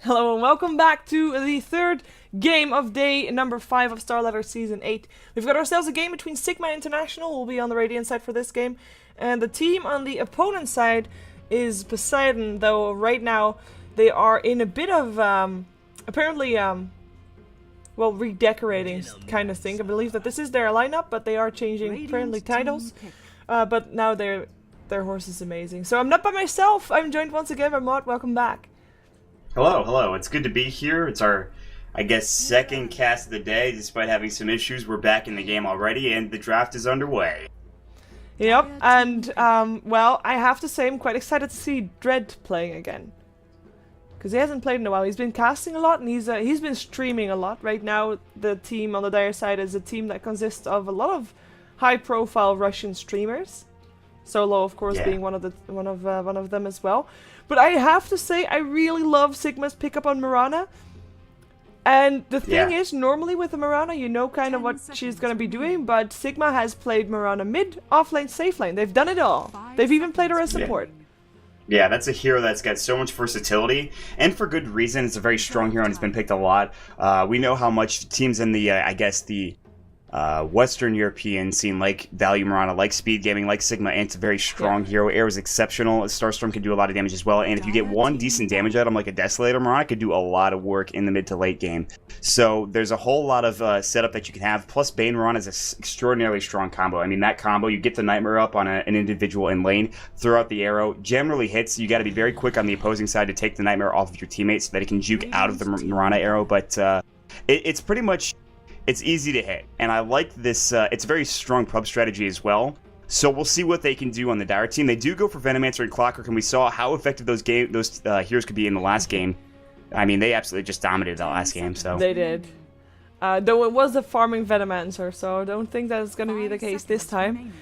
Hello and welcome back to the third game of day number 5 of StarLadder Season 8. We've got ourselves a game between Sigma International, who will be on the Radiant side for this game, and the team on the opponent side is Poseidon, though right now they are in a bit of, apparently, well, redecorating kind of thing. I believe that this is their lineup, but they are changing apparently titles, but now their horse is amazing. So I'm not by myself, I'm joined once again by Mod. Welcome back. Hello. It's good to be here. It's our, I guess, second cast of the day. Despite having some issues, we're back in the game already, and the draft is underway. Yep, and, well, I have to say I'm quite excited to see Dread playing again. Because he hasn't played in a while. He's been casting a lot, and he's been streaming a lot. Right now, the team on the Dire side is a team that consists of a lot of high-profile Russian streamers. Solo, of course, being one of them as well. But I have to say, I really love Sigma's pickup on Mirana. And the thing is, normally with a Mirana, you know kind of what she's going to be doing, but Sigma has played Mirana mid, offlane, safe lane. They've done it all. They've even played her as support. Yeah, that's a hero that's got so much versatility, and for good reason. It's a very strong hero, and it's been picked a lot. We know how much teams in the, I guess, the Western European scene like value Mirana, like Speed Gaming, like Sigma.int, a very strong hero. Air is exceptional. Starstorm can do a lot of damage as well, and if you get one decent damage out of him, like a Desolator, Mirana could do a lot of work in the mid to late game. So there's a whole lot of setup that you can have. Plus, Bane Mirana is an extraordinarily strong combo. I mean, that combo, you get the Nightmare up on an individual in lane, throw out the arrow, generally hits. You got to be very quick on the opposing side to take the Nightmare off of your teammate so that it can juke out of the Mirana arrow, but it's pretty much... It's easy to hit, and I like this. It's a very strong pub strategy as well. So we'll see what they can do on the Dire team. They do go for Venomancer and Clockwork, and we saw how effective those heroes could be in the last game. I mean, they absolutely just dominated that last game. So they did. Though it was a farming Venomancer, so I don't think that's going to be the case this time.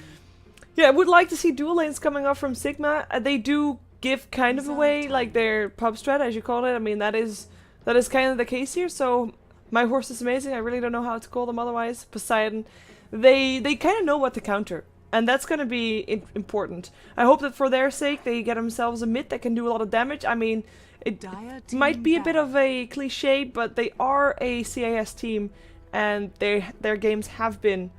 Yeah, I would like to see dual lanes coming up from Sigma. They do give kind of away like their pub strat, as you call it. I mean, that is kind of the case here. So. My horse is amazing. I really don't know how to call them otherwise. Poseidon. They kind of know what to counter. And that's going to be important. I hope that for their sake they get themselves a mid that can do a lot of damage. I mean, it might be a bit of a cliche, but they are a CIS team. And their games have been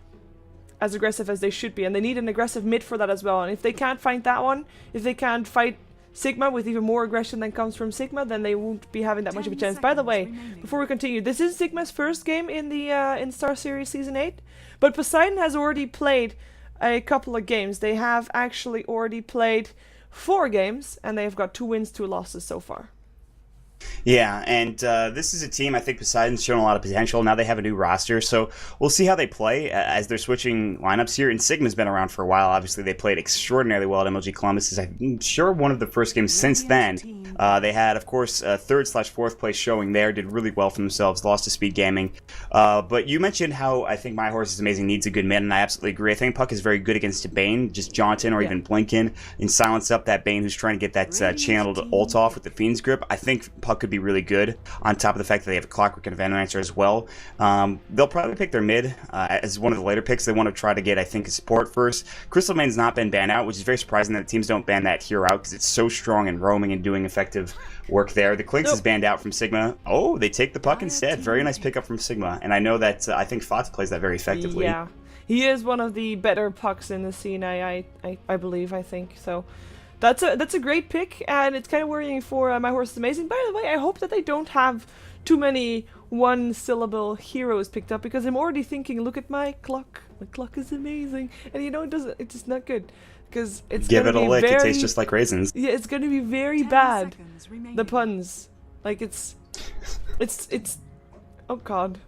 as aggressive as they should be. And they need an aggressive mid for that as well. And if they can't find that one, if they can't fight Sigma with even more aggression than comes from Sigma, then they won't be having that much of a chance. By the way, before we continue, this is Sigma's first game in the in Star Series Season 8, but Poseidon has already played a couple of games. They have actually already played 4 games, and they've got 2 wins, 2 losses so far. Yeah, and this is a team, I think Poseidon's shown a lot of potential. Now they have a new roster, so we'll see how they play as they're switching lineups here. And Sigma's been around for a while. Obviously, they played extraordinarily well at MLG Columbus. I'm sure one of the first games since then. They had, of course, a 3rd/4th place showing there, did really well for themselves, lost to Speed Gaming. But you mentioned how I think My Horse is Amazing needs a good mid, and I absolutely agree. I think Puck is very good against a Bane, just jaunt in or even blink in, and silence up that Bane who's trying to get that channeled ult off with the Fiend's Grip. I think Puck could be really good, on top of the fact that they have a Clockwork and a Venomancer as well. They'll probably pick their mid as one of the later picks. They want to try to get, I think, a support first. Crystal Mane's not been banned out, which is very surprising that teams don't ban that hero out because it's so strong and roaming and doing effective work there. The Clinks is banned out from Sigma. Oh, they take the Puck instead. Very nice pickup from Sigma, and I know that I think Fox plays that very effectively. Yeah, he is one of the better Pucks in the scene, I believe, I think, so... That's a great pick, and it's kind of worrying for My Horse is Amazing. By the way, I hope that they don't have too many one-syllable heroes picked up, because I'm already thinking, look at my clock. My clock is amazing. And you know, it's just not good. Because it's Give it a lick, very, it tastes just like raisins. Yeah, it's going to be very bad. The puns. Like, it's... Oh, God.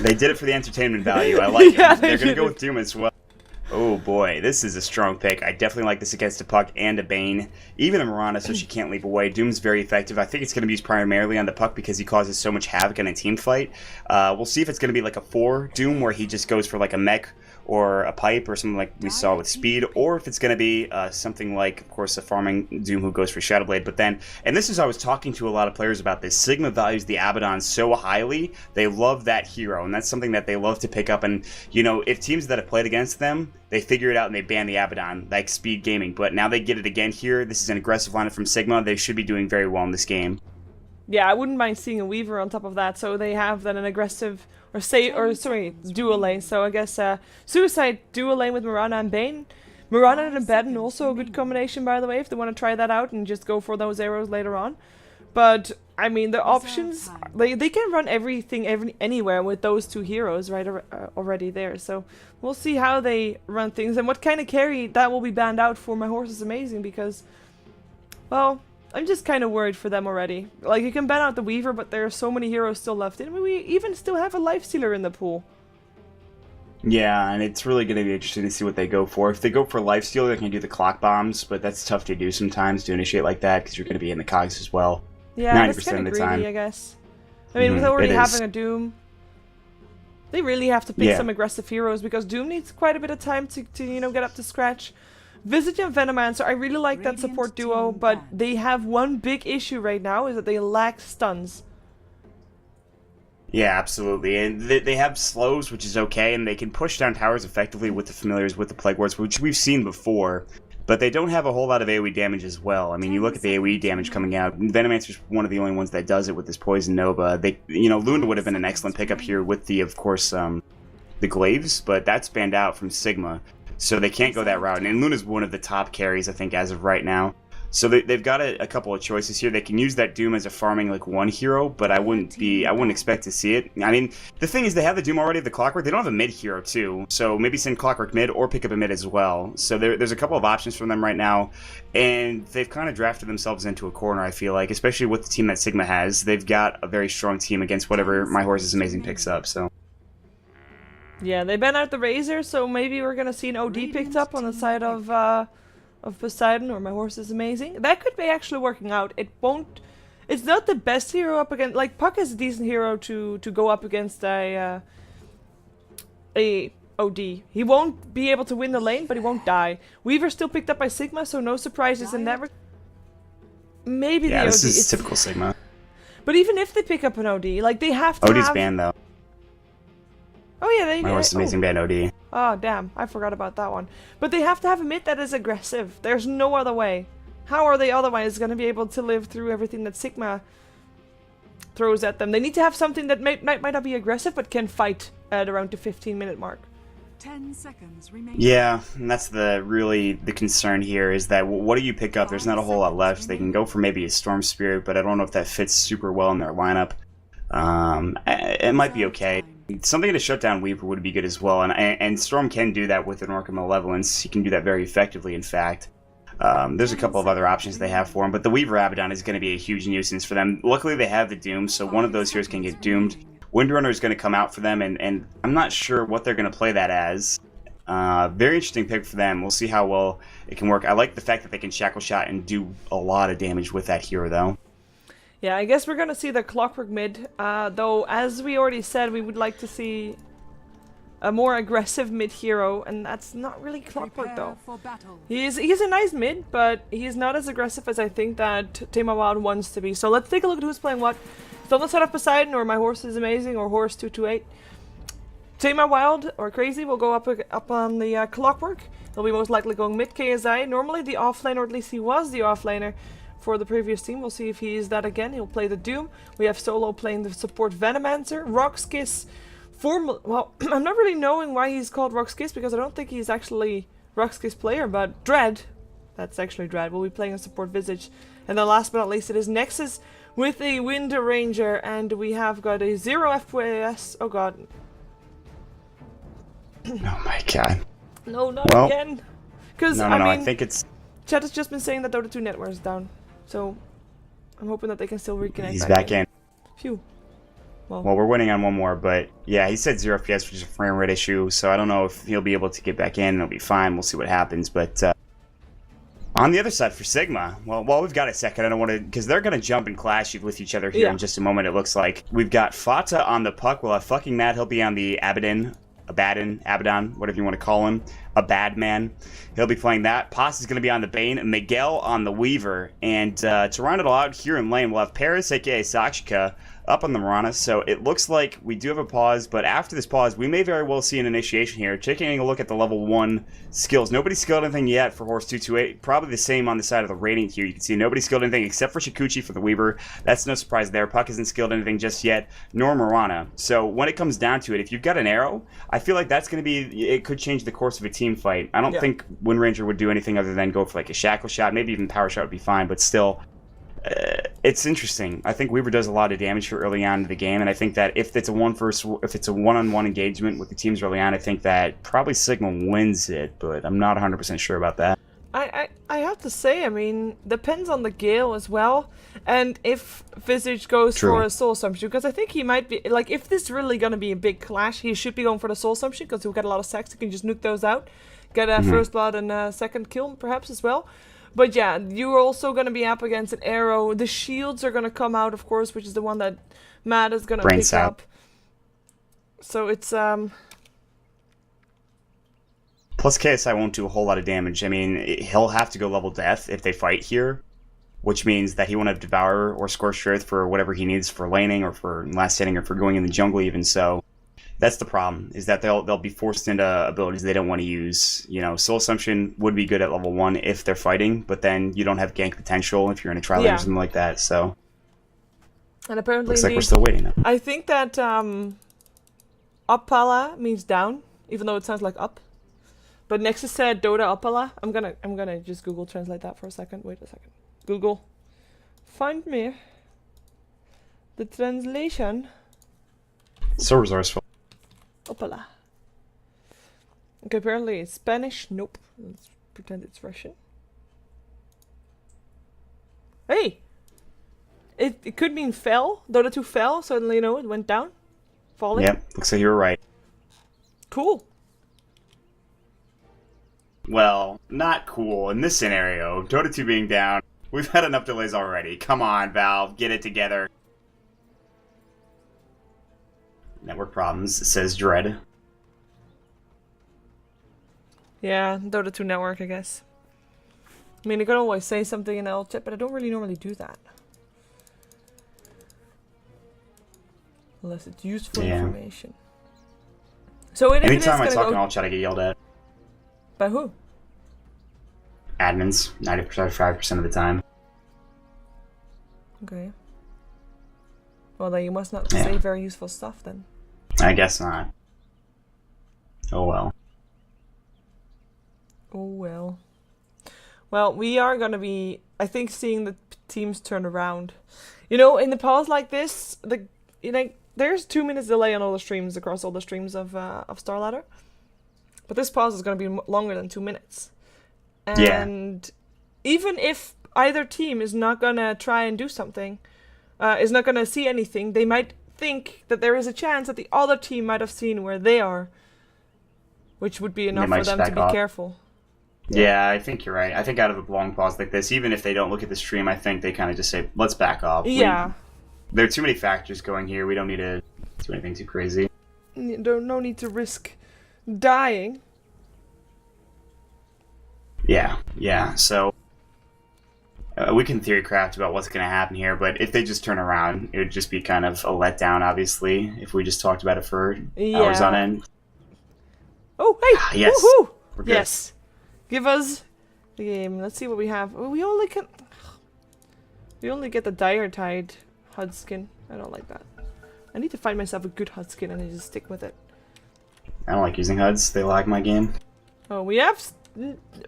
They did it for the entertainment value. I like Yeah, it. They're going to go with Doom as well. Oh boy, this is a strong pick. I definitely like this against a Puck and a Bane. Even a Mirana, so she can't leap away. Doom's very effective. I think it's going to be used primarily on the Puck because he causes so much havoc in a team fight. We'll see if it's going to be like a 4 Doom where he just goes for like a mech or a pipe or something like we saw with Speed, or if it's going to be something like, of course, a farming Doom who goes for Shadowblade. But then, and this is, I was talking to a lot of players about this, Sigma values the Abaddon so highly. They love that hero, and that's something that they love to pick up. And, you know, if teams that have played against them, they figure it out and they ban the Abaddon, like Speed Gaming. But now they get it again here. This is an aggressive lineup from Sigma. They should be doing very well in this game. Yeah, I wouldn't mind seeing a Weaver on top of that, so they have then an aggressive, dual lane, so I guess Suicide dual lane with Mirana and Bane. Mirana and Abaddon also a good combination, by the way, if they want to try that out and just go for those arrows later on. But, I mean, the options, they can run everything anywhere with those two heroes right already there, so we'll see how they run things, and what kind of carry that will be banned out for My Horse is Amazing, because, well, I'm just kind of worried for them already. Like, you can ban out the Weaver, but there are so many heroes still left, and we even still have a Lifestealer in the pool. Yeah, and it's really going to be interesting to see what they go for. If they go for Lifestealer, they can do the clock bombs, but that's tough to do sometimes to initiate like that, because you're going to be in the cogs as well. Yeah, that's kind of greedy, I guess. I mean, with already having a Doom, they really have to pick some aggressive heroes, because Doom needs quite a bit of time to you know, get up to scratch. Visage and Venomancer, I really like that support duo, but they have one big issue right now, is that they lack stuns. Yeah, absolutely. And they have slows, which is okay, and they can push down towers effectively with the familiars, with the Plague Wards, which we've seen before. But they don't have a whole lot of AoE damage as well. I mean, you look at the AoE damage coming out. Venomancer's one of the only ones that does it with this Poison Nova. Luna would have been an excellent pickup here with the, of course, the Glaives, but that's banned out from Sigma. So they can't go that route. And Luna's one of the top carries, I think, as of right now. So they've got a couple of choices here. They can use that Doom as a farming like one hero, but I wouldn't expect to see it. I mean, the thing is, they have the Doom already, the Clockwork. They don't have a mid hero too, so maybe send Clockwork mid or pick up a mid as well. So there's a couple of options from them right now, and they've kind of drafted themselves into a corner. I feel like, especially with the team that Sigma has, they've got a very strong team against whatever My Horse is Amazing picks up. So. Yeah, they ban out the Razor, so maybe we're gonna see an OD picked up on the side of Poseidon, or My Horse is Amazing. That could be actually working out. It won't... It's not the best hero up against... Like, Puck is a decent hero to go up against a OD. He won't be able to win the lane, but he won't die. Weaver still picked up by Sigma, so no surprises in that. Maybe the OD... Yeah, this is typical Sigma. But even if they pick up an OD, like, they have to OD's banned, though. Oh yeah, they... My Horse is Amazing ban OD. Oh, damn. I forgot about that one. But they have to have a mid that is aggressive. There's no other way. How are they otherwise going to be able to live through everything that Sigma throws at them? They need to have something that might not be aggressive, but can fight at around the 15-minute mark. 10 seconds remaining. Yeah, and that's the concern here, is that what do you pick up? There's not a whole lot left. They can go for maybe a Storm Spirit, but I don't know if that fits super well in their lineup. It might be okay. Something to shut down Weaver would be good as well, and Storm can do that with an Orca Malevolence. He can do that very effectively, in fact. There's a couple of other options they have for him, but the Weaver Abaddon is going to be a huge nuisance for them. Luckily, they have the Doom, so one of those heroes can get doomed. Windrunner is going to come out for them, and I'm not sure what they're going to play that as. Very interesting pick for them. We'll see how well it can work. I like the fact that they can Shackle Shot and do a lot of damage with that hero, though. Yeah, I guess we're gonna see the Clockwork mid, though as we already said, we would like to see a more aggressive mid hero, and that's not really Clockwork though. He's a nice mid, but he's not as aggressive as I think that Tema Wild wants to be. So let's take a look at who's playing what. It's on the side of Poseidon, or My Horse is Amazing, or Horse 228. Tema Wild, or Crazy, will go up on the Clockwork. He'll be most likely going mid KSI. Normally the offlaner, or at least he was the offlaner for the previous team. We'll see if he is that again. He'll play the Doom. We have Solo playing the support Venomancer. Roxkiss, well, I'm not really knowing why he's called Roxkiss, because I don't think he's actually Roxkiss player, but Dread, that's actually Dread, will be playing a support Visage. And then last but not least, it is Nexus with a Wind Ranger, and we have got a 0 FPS. Oh god. Oh my god. No, not again. Because, no, I think it's... Chat has just been saying that Dota 2 network is down. So, I'm hoping that they can still reconnect. He's back in. Phew. Well, we're winning on one more, but yeah, he said 0 FPS, which is a frame rate issue, so I don't know if he'll be able to get back in. It'll be fine. We'll see what happens, but on the other side for Sigma, well, while we've got a second, I don't want to, because they're going to jump and clash with each other here in just a moment, it looks like. We've got Fata on the Puck. We'll have fucking Matt. He'll be on the Abaddon, whatever you want to call him, a bad man. He'll be playing that. Pos is going to be on the Bane, Miguel on the Weaver, and to round it all out here in lane, we'll have Paris, aka Sakshika, up on the Mirana, so it looks like we do have a pause, but after this pause, we may very well see an initiation here. Taking a look at the level 1 skills. Nobody's skilled anything yet for Horse 228. Probably the same on the side of the rating here. You can see nobody skilled anything except for Shikuchi for the Weaver. That's no surprise there. Puck isn't skilled anything just yet, nor Mirana. So when it comes down to it, if you've got an arrow, I feel like that's going to be, it could change the course of a team fight. I don't think Wind Ranger would do anything other than go for like a shackle shot. Maybe even power shot would be fine, but still... it's interesting. I think Weaver does a lot of damage for early on in the game, and I think that if it's a one-on-one engagement with the teams early on, I think that probably Sigma wins it, but I'm not 100% sure about that. I have to say, I mean, depends on the Gale as well, and if Visage goes for a Soul Assumption, because I think he might be, like, if this is really going to be a big clash, he should be going for the Soul Assumption, because he'll get a lot of sacks, he can just nuke those out, get a first blood and a second kill, perhaps, as well. But yeah, you're also going to be up against an arrow. The shields are going to come out, of course, which is the one that Matt is going to pick up. So it's... Plus KSI won't do a whole lot of damage. I mean, he'll have to go level death if they fight here, which means that he won't have Devour or Scorched Earth for whatever he needs for laning or for last hitting or for going in the jungle even. So that's the problem, is that they'll be forced into abilities they don't want to use. You know, Soul Assumption would be good at level 1 if they're fighting, but then you don't have gank potential if you're in a trial or something like that, so... And apparently looks like we're still waiting now. I think that Uppala means down, even though it sounds like up. But Nexus said Dota Uppala. I'm gonna just Google translate that for a second. Wait a second. Google. Find me the translation. So resourceful. Opala. Okay, apparently it's Spanish. Nope. Let's pretend it's Russian. Hey! It could mean fell. Dota 2 fell, suddenly, you know, it went down. Falling. Yep, looks like you were right. Cool. Well, not cool in this scenario. Dota 2 being down. We've had enough delays already. Come on, Valve. Get it together. Network problems, says Dread. Yeah, Dota 2 network, I guess. I mean, you can always say something in L chat, but I don't really normally do that. Unless it's useful information. So anytime I talk in L chat, I get yelled at. By who? Admins, 95% of the time. Okay. Well, then you must not say very useful stuff, then. I guess not. Oh well. Oh well. Well, we are gonna be, I think, seeing the teams turn around. You know, in the pause like this, there's 2 minutes delay on all the streams across all the streams of StarLadder. But this pause is gonna be longer than 2 minutes. And even if either team is not gonna try and do something, is not gonna see anything, they might think that there is a chance that the other team might have seen where they are, which would be enough for them to be careful. Yeah, I think you're right. I think out of a long pause like this, even if they don't look at the stream, I think they kind of just say, let's back off. Yeah. There are too many factors going here. We don't need to do anything too crazy. No need to risk dying. Yeah. So we can theorycraft about what's going to happen here, but if they just turn around, it would just be kind of a letdown, obviously, if we just talked about it for hours on end. Oh, hey! Yes. Woohoo! We're good. Yes. Give us the game. Let's see what we have. Oh, we only get the Dire Tide HUD skin. I don't like that. I need to find myself a good HUD skin and I just stick with it. I don't like using HUDs. They lag my game. Oh, we have...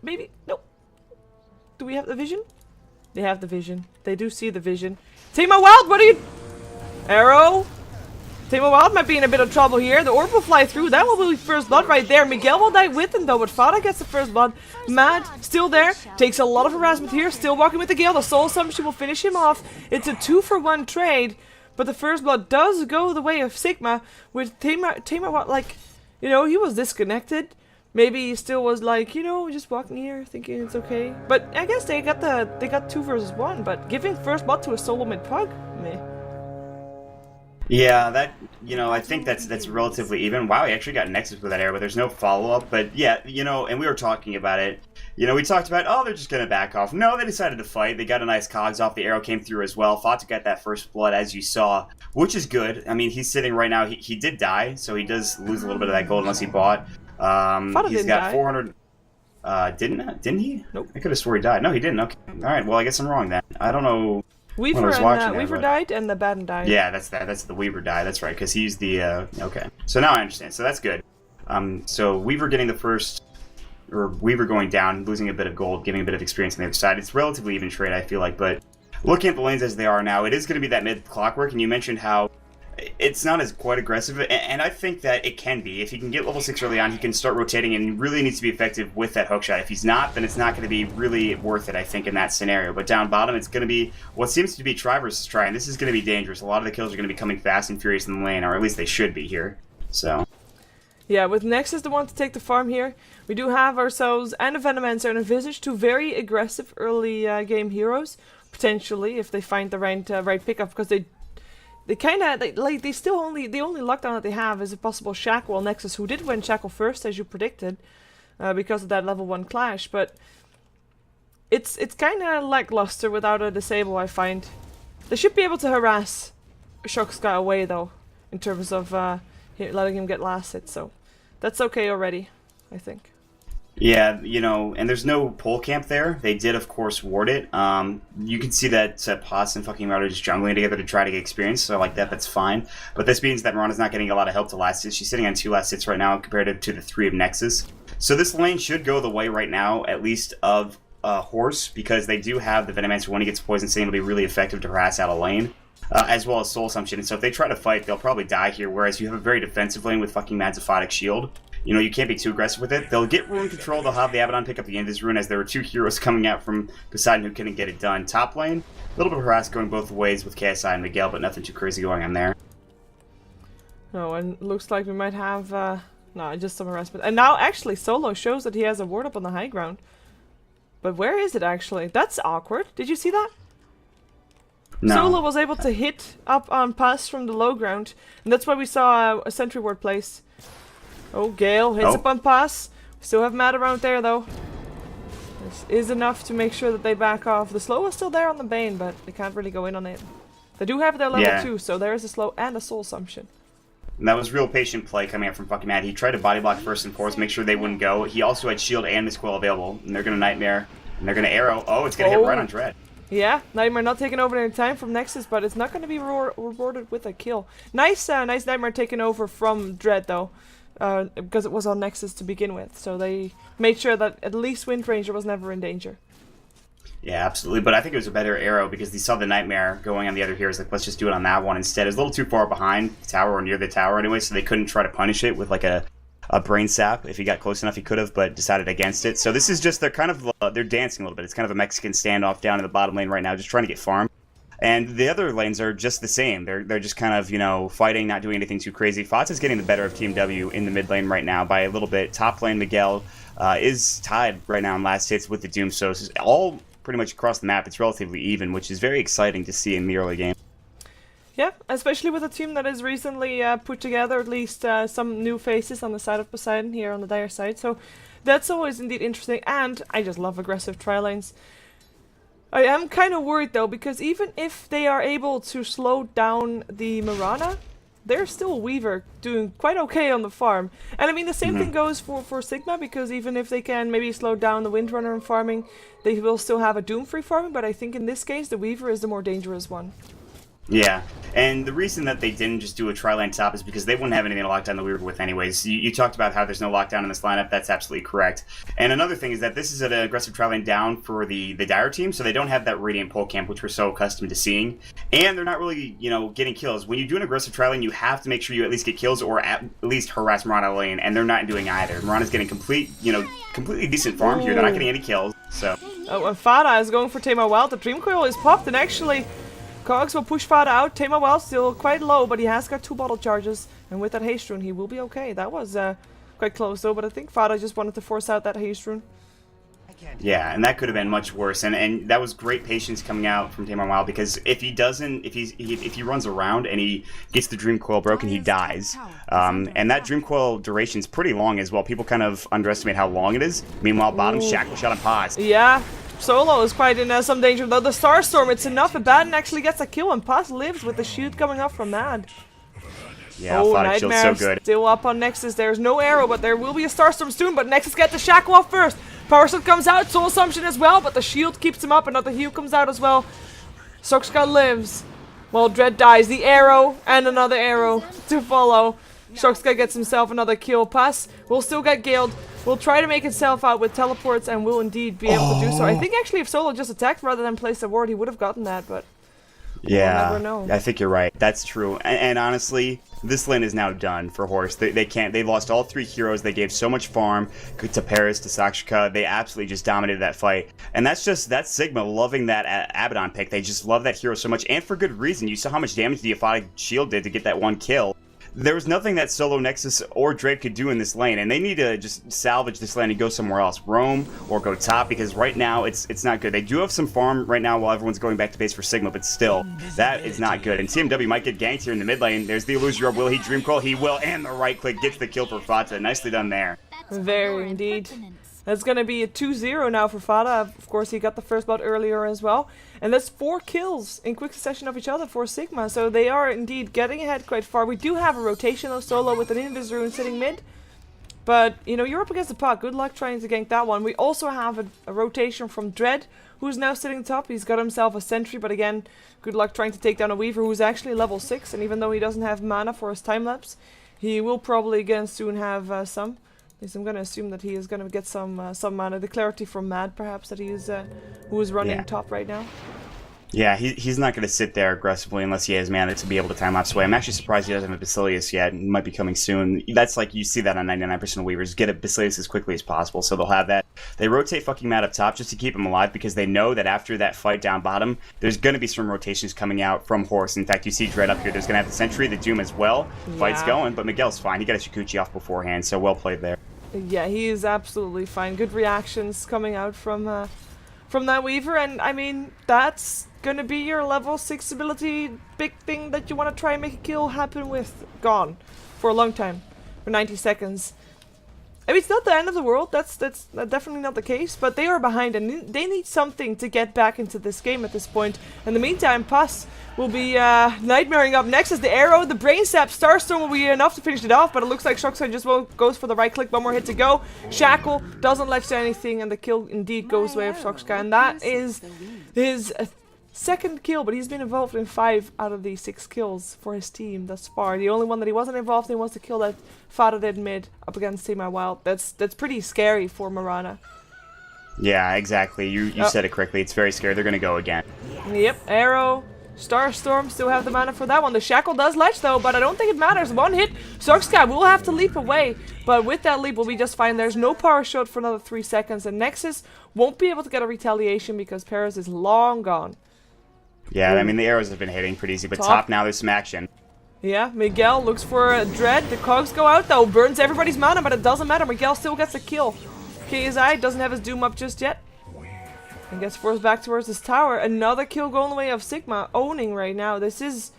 Maybe... No. Do we have the vision? They have the vision. They do see the vision. Timo Wild, what are you... Arrow? Timo Wild might be in a bit of trouble here. The orb will fly through. That will be first blood right there. Miguel will die with him though, but Fada gets the first blood. Mad, still there. Takes a lot of harassment here. Still walking with the Gale. The Soul Assumption will finish him off. It's a 2-for-1 trade. But the first blood does go the way of Sigma. With Timo Wild, like... You know, he was disconnected. Maybe he still was like, you know, just walking here, thinking it's okay. But I guess they got 2 versus 1. But giving first blood to a solo mid pug, meh. Yeah, that I think that's relatively even. Wow, he actually got Nexus with that arrow, but there's no follow up. But yeah, and we were talking about it. We talked about, oh, they're just gonna back off. No, they decided to fight. They got a nice cogs off. The arrow came through as well. Fought to get that first blood, as you saw, which is good. I mean, he's sitting right now. He did die, so he does lose a little bit of that gold unless he bought. He's got die. 400. Didn't he? Nope. I could have swore he died. No, he didn't. Okay. All right. Well, I guess I'm wrong then. I don't know. Weaver was and watching that, Weaver but- died and the Batten died. Yeah, that's that. That's the Weaver die. That's right, because he's the okay. So now I understand. So that's good. So Weaver getting the first, or Weaver going down, losing a bit of gold, giving a bit of experience on the other side. It's relatively even trade, I feel like. But looking at the lanes as they are now, it is going to be that mid clockwork. And you mentioned how it's not as quite aggressive, and I think that it can be. If he can get level 6 early on, he can start rotating and he really needs to be effective with that hookshot. If he's not, then it's not going to be really worth it, I think, in that scenario. But down bottom, it's going to be what seems to be try versus try, and this is going to be dangerous. A lot of the kills are going to be coming fast and furious in the lane, or at least they should be here. So, Yeah, with Nexus the one to take the farm here, we do have ourselves and a Venomancer and a Visage, two very aggressive early game heroes, potentially, if they find the right pickup, because they kind of, the only lockdown that they have is a possible Shackle. Well, Nexus, who did win Shackle first, as you predicted, because of that level 1 clash, but it's kind of lackluster without a disable, I find. They should be able to harass Shocksky away, though, in terms of letting him get last hit, so that's okay already, I think. yeah, and there's no pole camp there. They did, of course, ward it. You can see that Potts and fucking Marauder just jungling together to try to get experience, so like that, that's fine. But this means that Mirana's not getting a lot of help to last hits. She's sitting on 2 last hits right now compared to the 3 of Nexus. So this lane should go the way right now, at least of Horse, because they do have the Venomancer when he gets poison, saying it'll be really effective to harass out a lane. As well as Soul Assumption. And so if they try to fight, they'll probably die here, whereas you have a very defensive lane with fucking Madzaphotic Shield. You can't be too aggressive with it. They'll get rune control, they'll have the Abaddon pick up the Invis rune, as there were 2 heroes coming out from Poseidon who couldn't get it done. Top lane, a little bit of harass going both ways with KSI and Miguel, but nothing too crazy going on there. No, and looks like we might have, no, just some harassment. And now, actually, Solo shows that he has a ward up on the high ground. But where is it, actually? That's awkward. Did you see that? No. Solo was able to hit up on Pass from the low ground, and that's why we saw a sentry ward place. Oh, Gale hits up on Pass. We still have Matt around there, though. This is enough to make sure that they back off. The slow is still there on the Bane, but they can't really go in on it. They do have their level 2, so there is a slow and a soul assumption. And that was real patient play coming up from fucking Matt. He tried to body block first and foremost, make sure they wouldn't go. He also had shield and Misquill available, and they're going to Nightmare, and they're going to arrow. Oh, it's going to hit right on Dread. Yeah, Nightmare not taking over any time from Nexus, but it's not going to be rewarded with a kill. Nice Nightmare taken over from Dread, though, because it was on Nexus to begin with. So they made sure that at least Wind Ranger was never in danger. Yeah, absolutely. But I think it was a better arrow because they saw the Nightmare going on the other heroes. Like, let's just do it on that one instead. It was a little too far behind the tower or near the tower anyway, so they couldn't try to punish it with like a brain sap. If he got close enough, he could have, but decided against it. So this is just, they're dancing a little bit. It's kind of a Mexican standoff down in the bottom lane right now, just trying to get farm. And the other lanes are just the same. They're just kind of, fighting, not doing anything too crazy. Fox is getting the better of Team W in the mid lane right now by a little bit. Top lane, Miguel is tied right now in last hits with the Doom. So it's all pretty much across the map. It's relatively even, which is very exciting to see in the early game. Yeah, especially with a team that has recently put together at least some new faces on the side of Poseidon here on the Dire side. So that's always indeed interesting, and I just love aggressive tri lanes. I am kind of worried though, because even if they are able to slow down the Mirana, there's still Weaver doing quite okay on the farm. And I mean, the same thing goes for Sigma, because even if they can maybe slow down the Windrunner in farming, they will still have a Doom-free farming, but I think in this case, the Weaver is the more dangerous one. Yeah, and the reason that they didn't just do a tri-lane top is because they wouldn't have anything to lock down the Weaver with anyways. You talked about how there's no lockdown in this lineup. That's absolutely correct. And another thing is that this is an aggressive tri-lane down for the Dire team, so they don't have that Radiant pole camp, which we're so accustomed to seeing. And they're not really, getting kills. When you do an aggressive tri-lane, you have to make sure you at least get kills or at least harass Mirana lane, and they're not doing either. Mirana's getting completely decent farm here. They're not getting any kills, so... Oh, and Fada is going for Tema Wild. The Dream Coil is popped, and actually... Cogs will push Fada out. Tema Wild still quite low, but he has got 2 bottle charges. And with that haste rune, he will be okay. That was quite close though, but I think Fada just wanted to force out that haste rune. Yeah, and that could have been much worse. And that was great patience coming out from Tamar Wild, because if he doesn't, if he runs around and he gets the Dream Coil broken, he dies. And that Dream Coil duration is pretty long as well. People kind of underestimate how long it is. Meanwhile, bottom shackle shot on Paz. Yeah. Solo is quite in some danger though. The Starstorm, it's enough. Abaddon actually gets a kill and Paz lives with the shield coming up from Mad. Yeah, oh, Photic Shield's so good. Still up on Nexus. There's no arrow, but there will be a Starstorm soon. But Nexus gets the shackle off first. Power Shield comes out, Soul Assumption as well, but the shield keeps him up. Another heal comes out as well. Shoxka lives. Well, Dread dies. The arrow and another arrow to follow. Shoxka gets himself another kill. Pass will still get Galed. Will try to make himself out with teleports and will indeed be able to do so. I think actually if Solo just attacked rather than placed a ward, he would have gotten that, but yeah, we'll never know. I think you're right. That's true. And honestly, this lane is now done for Horse. They can't. They lost all 3 heroes. They gave so much farm to Paris, to Sakshika. They absolutely just dominated that fight. And that's Sigma loving that Abaddon pick. They just love that hero so much, and for good reason. You saw how much damage the Aphotic Shield did to get that 1 kill. There was nothing that Solo, Nexus, or Drake could do in this lane, and they need to just salvage this lane and go somewhere else. Roam or go top, because right now it's not good. They do have some farm right now while everyone's going back to base for Sigma, but still, that is not good. And TMW might get ganked here in the mid lane. There's the Illusion Orb. Will he Dream Coil? He will, and the right click gets the kill for Fata. Nicely done there. Very indeed. That's going to be a 2-0 now for Fata. Of course, he got the first blood earlier as well. And that's 4 kills in quick succession of each other for Sigma. So they are indeed getting ahead quite far. We do have a rotation of Solo with an Invis Rune sitting mid. But, you know, you're up against the pot. Good luck trying to gank that one. We also have a rotation from Dread, who's now sitting top. He's got himself a Sentry, but again, good luck trying to take down a Weaver, who's actually level 6. And even though he doesn't have mana for his time-lapse, he will probably again soon have some. At least I'm going to assume that he is going to get some mana. The clarity from Mad, perhaps, that he is who is running top right now. Yeah, he's not going to sit there aggressively unless he has mana to be able to time-lapse away. I'm actually surprised he doesn't have a Basilius yet. It might be coming soon. That's like, you see that on 99% of Weavers. Get a Basilius as quickly as possible, so they'll have that. They rotate fucking Mad up top just to keep him alive, because they know that after that fight down bottom, there's going to be some rotations coming out from Horse. In fact, you see Dread up here. There's going to have the Sentry, the Doom as well. Yeah. Fight's going, but Miguel's fine. He got a Shikuchi off beforehand, so well played there. Yeah, he is absolutely fine. Good reactions coming out from that Weaver, and I mean, that's gonna be your level 6 ability big thing that you want to try and make a kill happen with. Gone for a long time, for 90 seconds. I mean, it's not the end of the world, that's definitely not the case, but they are behind and they need something to get back into this game at this point. In the meantime, Puss will be nightmaring up next as the arrow, the brain sap, Starstorm will be enough to finish it off, but it looks like Shoxka just goes for the right click, 1 more hit to go. Shackle doesn't latch to anything, and the kill indeed goes away of Shoxka, and that is his 2nd kill, but he's been involved in 5 out of the 6 kills for his team thus far. The only one that he wasn't involved in was the kill that Fata did mid up against Tamar Wild. That's pretty scary for Marana. Yeah, exactly. You said it correctly. It's very scary. They're going to go again. Yep, arrow, Starstorm, still have the mana for that one. The Shackle does latch though, but I don't think it matters. 1 hit, Shoxka will have to leap away, but with that leap we'll be just fine. There's no power shot for another 3 seconds, and Nexus won't be able to get a retaliation because Paris is long gone. Yeah, I mean, the arrows have been hitting pretty easy, but top now there's some action. Yeah, Miguel looks for a Dread. The cogs go out though, burns everybody's mana, but it doesn't matter. Miguel still gets a kill. KSI doesn't have his Doom up just yet. And gets forced back towards his tower. Another kill going the way of Sigma, owning right now. This is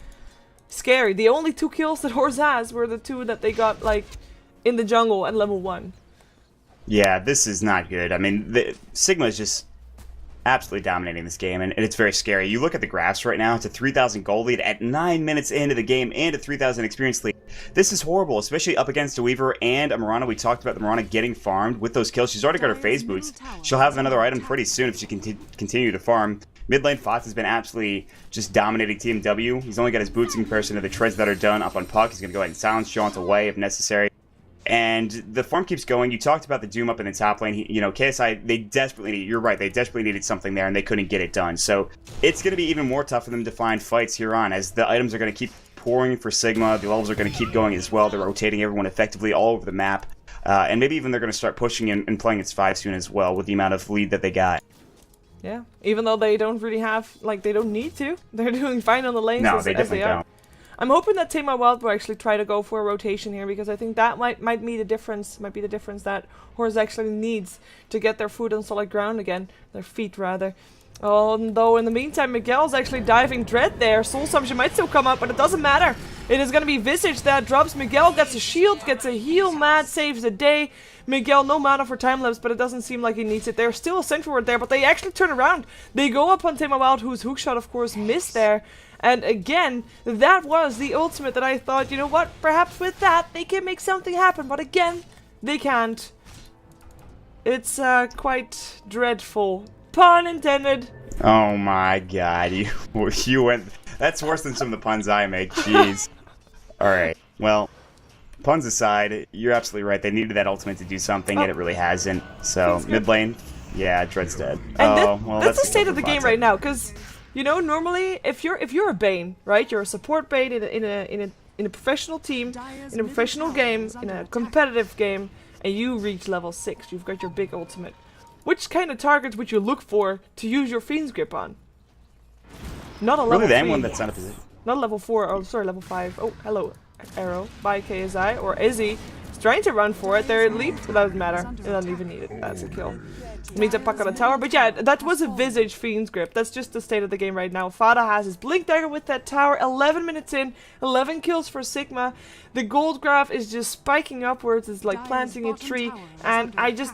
scary. The only 2 kills that Horse has were the 2 that they got, like, in the jungle at level 1. Yeah, this is not good. I mean, Sigma is just absolutely dominating this game, and it's very scary. You look at the graphs right now, it's a 3,000 gold lead at 9 minutes into the game and a 3,000 experience lead. This is horrible, especially up against a Weaver and a Marana. We talked about the Marana getting farmed with those kills. She's already got her phase boots. She'll have another item pretty soon if she can continue to farm. Mid lane, Fox has been absolutely just dominating TMW. He's only got his boots in comparison to the treads that are done up on Puck. He's going to go ahead and silence Jaunt away if necessary. And the farm keeps going. You talked about the Doom up in the top lane. You know, KSI, they desperately needed, you're right, they desperately needed something there, and they couldn't get it done. So it's going to be even more tough for them to find fights here on, as the items are going to keep pouring for Sigma. The levels are going to keep going as well. They're rotating everyone effectively all over the map. And maybe even they're going to start pushing and playing its 5 soon as well with the amount of lead that they got. Yeah, even though they don't really have, like, they don't need to. They're doing fine on the lanes No, as they definitely are. don't. I'm hoping that Tame My Wild will actually try to go for a rotation here, because I think that might be the difference. Might be the difference that Horse actually needs to get their foot on solid ground again, their feet rather. Although in the meantime, Miguel's actually diving Dread there. Soul Assumption might still come up, but it doesn't matter. It is going to be Visage that drops. Miguel gets a shield, gets a heal. Matt saves the day. Miguel, no mana for time lapse, but it doesn't seem like he needs it. There's still a Sentry Ward there, but they actually turn around. They go up on Tame My Wild, whose hookshot, of course, missed there. And again, that was the ultimate that I thought, you know what, perhaps with that they can make something happen, but again, they can't. It's quite dreadful. Pun intended. Oh my god, you went... That's worse than some of the puns I make, jeez. Alright, well, puns aside, you're absolutely right. They needed that ultimate to do something, and it really hasn't. So, mid lane, yeah, Dread's dead. And well, that's the state of the game right now, because, you know, normally, if you're a Bane, right? You're a support Bane in a professional team, in a professional game, in a competitive game, and you reach level 6, you've got your big ultimate. Which kind of targets would you look for to use your Fiend's Grip on? Not a level 3. Really, anyone that's not a position. Not level 4, oh sorry, level 5. Oh, hello, Arrow, by KSI, or Izzy. He's trying to run for it, they're leap, but that doesn't matter. It doesn't even need it, that's a kill. It means I puck on a tower, but yeah, that was a Visage Fiend's Grip. That's just the state of the game right now. Fada has his Blink Dagger with that tower, 11 minutes in, 11 kills for Sigma. The gold graph is just spiking upwards, it's like planting a tree, and I just...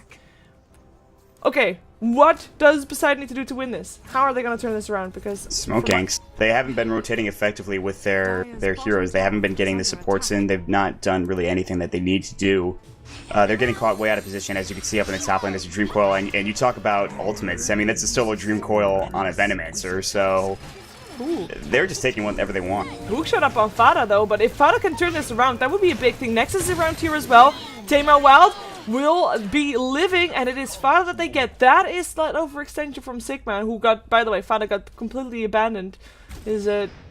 Okay, what does Poseidon need to do to win this? How are they going to turn this around? Because Smoke ganks. They haven't been rotating effectively with their heroes. They haven't been getting the supports in. They've not done really anything that they need to do. They're getting caught way out of position, as you can see up in the top lane. There's a Dream Coil, and you talk about ultimates. I mean, that's still a Dream Coil on a Venomancer, so they're just taking whatever they want. Hookshot up on Fada though, but if Fada can turn this around, that would be a big thing. Nexus is around here as well. Tame My Wild will be living, and it is Fada that they get. That is that overextension from Sigma, who got, by the way, Fada got completely abandoned. His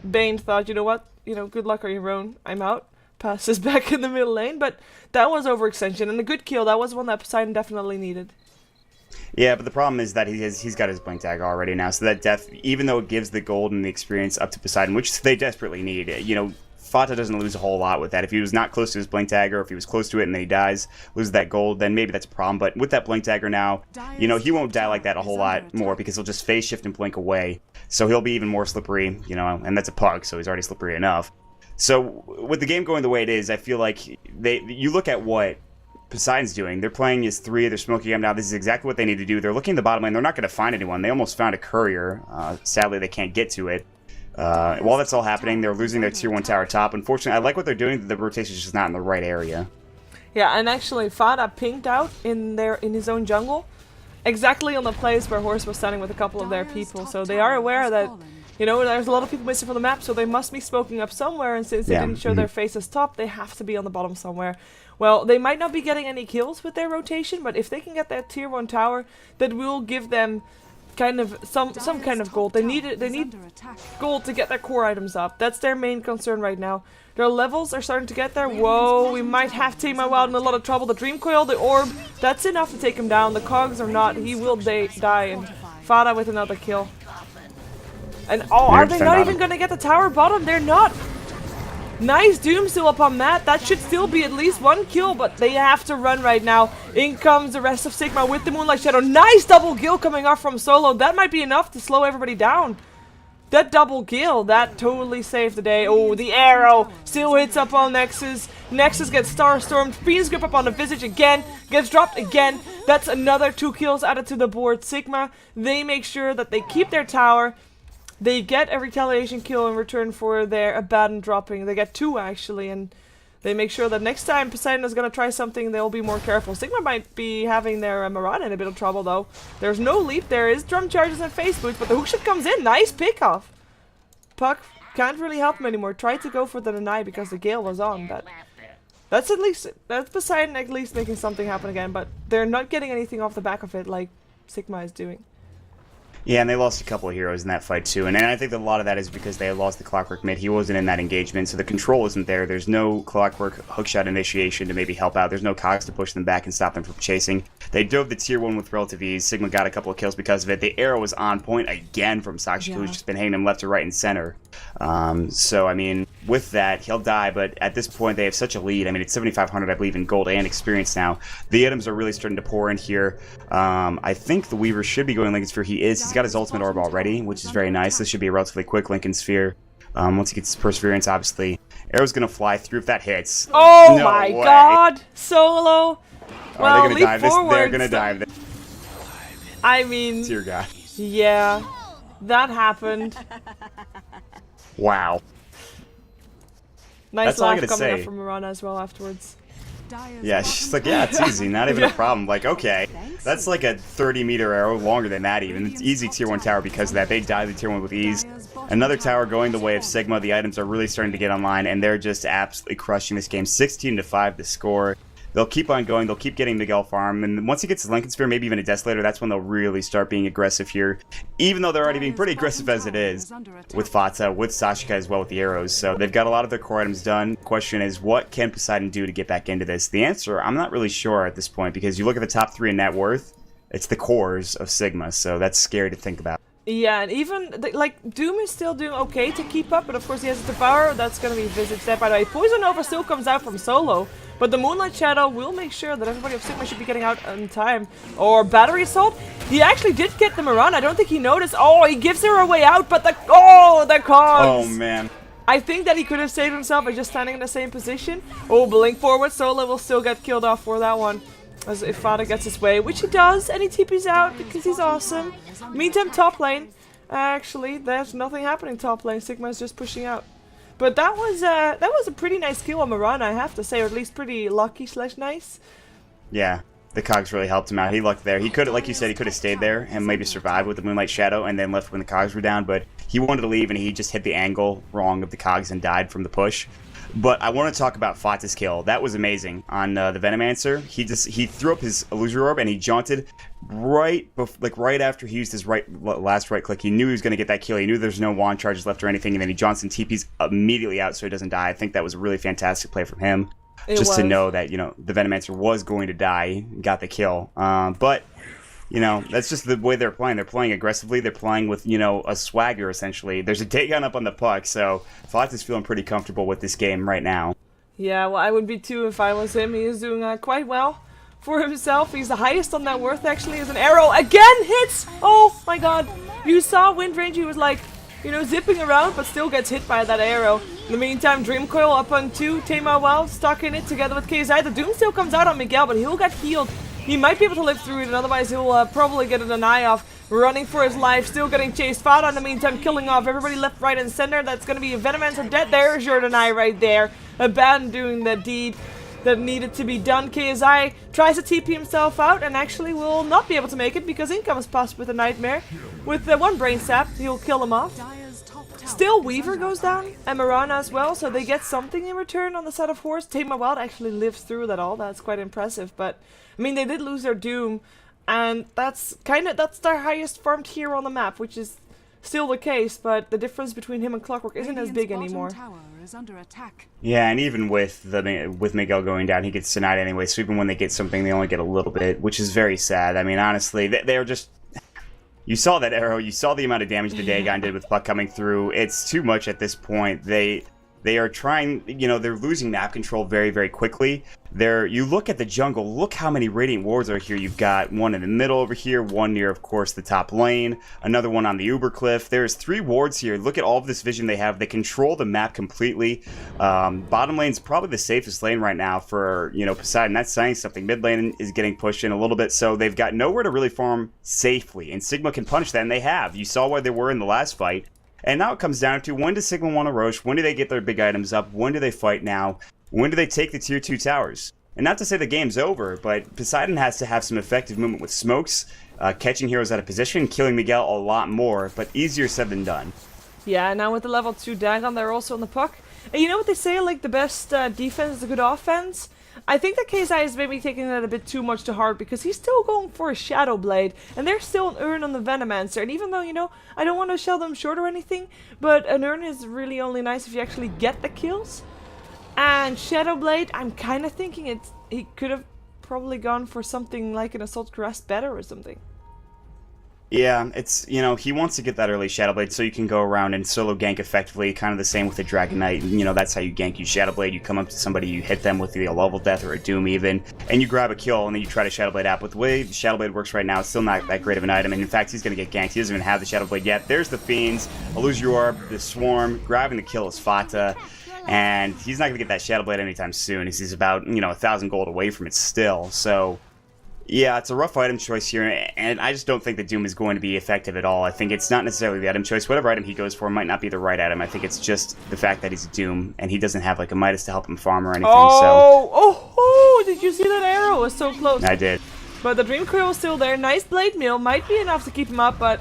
Bane thought, you know what, you know, good luck on your own, I'm out. Passes back in the middle lane, but that was overextension, and a good kill. That was one that Poseidon definitely needed. Yeah, but the problem is that he's got his Blink Dagger already now, so that death, even though it gives the gold and the experience up to Poseidon, which they desperately need, you know, Fata doesn't lose a whole lot with that. If he was not close to his Blink Dagger, if he was close to it and then he dies, loses that gold, then maybe that's a problem. But with that Blink Dagger now, you know, he won't die like that a whole lot more because he'll just phase shift and blink away. So he'll be even more slippery, you know, and that's a pug, so he's already slippery enough. So with the game going the way it is, I feel like you look at what Poseidon's doing. They're playing his 3, they're smoking him now. This is exactly what they need to do. They're looking at the bottom lane. They're not going to find anyone. They almost found a courier. Sadly, they can't get to it. While that's all happening, they're losing their tier 1 tower top. Unfortunately, I like what they're doing. The rotation is just not in the right area. Yeah, and actually, Fada pinged out in his own jungle, exactly on the place where Horse was standing with a couple of their people. So they are aware that, you know, there's a lot of people missing from the map, so they must be smoking up somewhere. And since they didn't show their faces top, they have to be on the bottom somewhere. Well, they might not be getting any kills with their rotation, but if they can get that tier 1 tower, that will give them kind of some kind of gold. They need gold to get their core items up. That's their main concern right now. Their levels are starting to get there. Whoa, we might have Tame My Wild in a lot of trouble. The Dream Coil, the Orb, that's enough to take him down. The cogs are not. He will die, and Fada with another kill. And oh, are they not even gonna get the tower bottom? They're not. Nice Doom still up on Matt. That should still be at least 1 kill, but they have to run right now. In comes the rest of Sigma with the Moonlight Shadow. Nice double kill coming off from Solo. That might be enough to slow everybody down. That double kill, that totally saved the day. Oh, the arrow still hits up on Nexus. Nexus gets Starstormed. Fiend's Grip up on the Visage again. Gets dropped again. That's another 2 kills added to the board. Sigma, they make sure that they keep their tower. They get a retaliation kill in return for their abandoned dropping. They get 2 actually, and they make sure that next time Poseidon is going to try something, they'll be more careful. Sigma might be having their Marauder in a bit of trouble though. There's no leap, there is drum charges and face boots, but the hookshot comes in. Nice pickoff. Puck can't really help him anymore. Tried to go for the deny because the Gale was on, but that's Poseidon at least making something happen again, but they're not getting anything off the back of it like Sigma is doing. Yeah, and they lost a couple of heroes in that fight too, and I think that a lot of that is because they lost the Clockwork mid. He wasn't in that engagement, so the control isn't there. There's no Clockwork hookshot initiation to maybe help out. There's no cogs to push them back and stop them from chasing. They dove the tier 1 with relative ease. Sigma got a couple of kills because of it. The arrow was on point again from Sakshi, who's just been hitting them left to right and center. So, I mean, with that, he'll die, but at this point they have such a lead. I mean, it's 7,500, I believe, in gold and experience now. The items are really starting to pour in here. I think the Weaver should be going Lincoln Sphere. He is. He's got his ultimate orb already, which is very nice. This should be a relatively quick Lincoln Sphere. Once he gets his Perseverance, obviously. Arrow's going to fly through if that hits. Oh No my way. god! Solo! Are they going to dive this? They're forward, going to dive this. I mean, Dear God. yeah, that happened. Wow. Nice That's all I laugh gotta coming up say. from Mirana as well afterwards. Yeah, she's like, yeah, it's easy, not even a problem. Like, okay, that's like a 30-meter arrow, longer than that even. It's easy tier 1 tower because of that. They dive the tier 1 with ease. Another tower going the way of Sigma. The items are really starting to get online, and they're just absolutely crushing this game. 16-5 the score. They'll keep on going. They'll keep getting Miguel farm, and once he gets his Lincoln Sphere, maybe even a Desolator, that's when they'll really start being aggressive here. Even though they're already being pretty aggressive as it is, with Fata, with Sashika as well with the arrows. So they've got a lot of their core items done. Question is, what can Poseidon do to get back into this? The answer, I'm not really sure at this point, because you look at the top 3 in net worth, it's the cores of Sigma, so that's scary to think about. Yeah, and even, like, Doom is still doing okay to keep up, but of course he has a Devourer, that's gonna be Visage Death, by the way. Poison Nova still comes out from Solo, but the Moonlight Shadow will make sure that everybody of Sigma should be getting out on time. Or Battery Assault, he actually did get them around, I don't think he noticed. Oh, he gives her a way out, but the cogs! Oh, man. I think that he could have saved himself by just standing in the same position. Oh, blink forward, Solo will still get killed off for that one. As if Fada gets his way, which he does, and he TP's out because he's awesome. Meantime, top lane. Actually, there's nothing happening top lane. Sigma's just pushing out. But that was a pretty nice kill on Mirana, I have to say, or at least pretty lucky / nice. Yeah, the cogs really helped him out. He lucked there. He could, like you said, he could have stayed there and maybe survived with the Moonlight Shadow and then left when the cogs were down, but he wanted to leave and he just hit the angle wrong of the cogs and died from the push. But I want to talk about Fata's kill. That was amazing on the Venomancer. He threw up his Illusory Orb and he jaunted right after he used his last right click. He knew he was going to get that kill. He knew there's no wand charges left or anything, and then he jaunts and TPs immediately out so he doesn't die. I think that was a really fantastic play from him. Just to know that, you know, the Venomancer was going to die, got the kill. But you know, that's just the way they're playing. They're playing aggressively. They're playing with, you know, a swagger, essentially. There's a Dagon up on the puck, so Fata's feeling pretty comfortable with this game right now. Yeah, well, I would be too if I was him. He is doing quite well for himself. He's the highest on net worth, actually, as an arrow. Again hits! Oh, my God. You saw Wind Range. He was, like, you know, zipping around, but still gets hit by that arrow. In the meantime, Dream Coil up on 2. Tama well, stuck in it together with KSI. The Doom still comes out on Miguel, but he'll get healed. He might be able to live through it, and otherwise he'll probably get a deny off. Running for his life, still getting chased. Fada in the meantime killing off everybody left, right, and center. That's going to be a Venomancer dead. There's your deny right there. Aban doing the deed that needed to be done. KSI tries to TP himself out and actually will not be able to make it because in comes Puss with a Nightmare. With the one Brain Sap, he'll kill him off. Still, Weaver goes down, and Mirana as well, so they get something in return on the side of Horse. Tama Wild actually lives through that all. That's quite impressive, but I mean, they did lose their Doom, and that's their highest farmed hero on the map, which is still the case, but the difference between him and Clockwork isn't as big anymore. Yeah, and even with Miguel going down, he gets denied anyway, so even when they get something, they only get a little bit, which is very sad. I mean, honestly, they're just... You saw that arrow, you saw the amount of damage the Dagon did with Puck coming through. It's too much at this point. They are trying, you know, they're losing map control very, very quickly. You look at the jungle, look how many Radiant Wards are here. You've got one in the middle over here, one near, of course, the top lane, another one on the Uber Cliff. There's 3 wards here. Look at all of this vision they have. They control the map completely. Bottom lane's probably the safest lane right now for, you know, Poseidon. That's saying something. Mid lane is getting pushed in a little bit, so they've got nowhere to really farm safely, and Sigma can punish that, and they have. You saw where they were in the last fight. And now it comes down to, when does Sigma want to rush? When do they get their big items up? When do they fight now? When do they take the tier 2 towers? And not to say the game's over, but Poseidon has to have some effective movement with smokes, catching heroes out of position, killing Miguel a lot more, but easier said than done. Yeah, now with the level 2 Dagon, they're also on the puck. And you know what they say, like, the best defense is a good offense? I think that KSI is maybe taking that a bit too much to heart because he's still going for a Shadow Blade, and there's still an Urn on the Venomancer. And even though, you know, I don't want to shell them short or anything, but an Urn is really only nice if you actually get the kills. And Shadow Blade, I'm kind of thinking he could have probably gone for something like an Assault Crest better or something. Yeah, it's, you know, he wants to get that early Shadow Blade so you can go around and solo gank effectively, kind of the same with the Dragon Knight. You know, that's how you gank. You Shadow Blade, you come up to somebody, you hit them with either a level death or a Doom even, and you grab a kill, and then you try to Shadow Blade out. But the way the Shadow Blade works right now, it's still not that great of an item, and in fact, he's going to get ganked. He doesn't even have the Shadow Blade yet. There's the Fiends, Illusion Orb, the Swarm, grabbing the kill is Fata, and he's not going to get that Shadow Blade anytime soon, as he's about, you know, 1,000 gold away from it still, so... Yeah, it's a rough item choice here, and I just don't think that Doom is going to be effective at all. I think it's not necessarily the item choice. Whatever item he goes for might not be the right item. I think it's just the fact that he's a Doom, and he doesn't have like a Midas to help him farm or anything, Oh, did you see that arrow? It was so close. I did. But the Dream Coil was still there. Nice Blade Mail. Might be enough to keep him up, but...